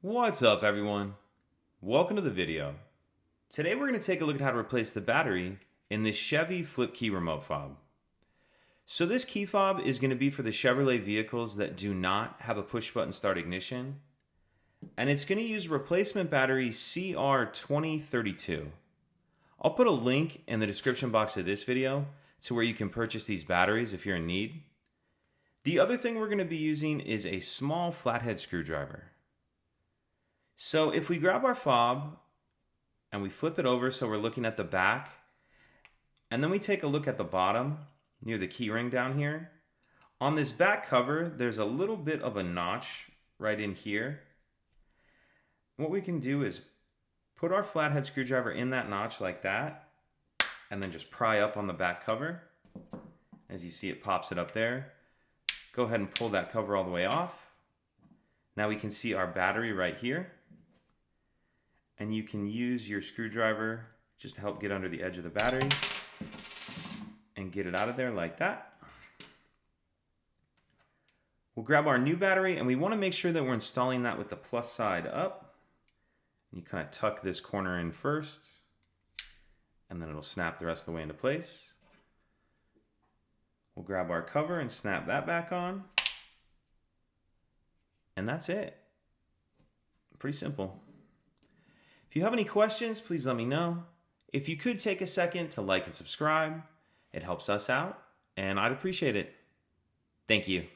What's up, everyone? Welcome to the video. Today we're going to take a look at how to replace the battery in this Chevy flip key remote fob. So this key fob is going to be for the Chevrolet vehicles that do not have a push button start ignition, and it's going to use replacement battery CR2032. I'll put a link in the description box of this video to where you can purchase these batteries if you're in need. The other thing we're going to be using is a small flathead screwdriver. So if we grab our fob and we flip it over so we're looking at the back, and then we take a look at the bottom near the key ring down here, on this back cover there's a little bit of a notch right in here. What we can do is put our flathead screwdriver in that notch like that, and then just pry up on the back cover. As you see, it pops it up there. Go ahead and pull that cover all the way off. Now we can see our battery right here. And you can use your screwdriver just to help get under the edge of the battery and get it out of there like that. We'll grab our new battery, and we want to make sure that we're installing that with the plus side up. And you kind of tuck this corner in first, and then it'll snap the rest of the way into place. We'll grab our cover and snap that back on. And that's it. Pretty simple. If you have any questions, please let me know. If you could take a second to like and subscribe, it helps us out, and I'd appreciate it. Thank you.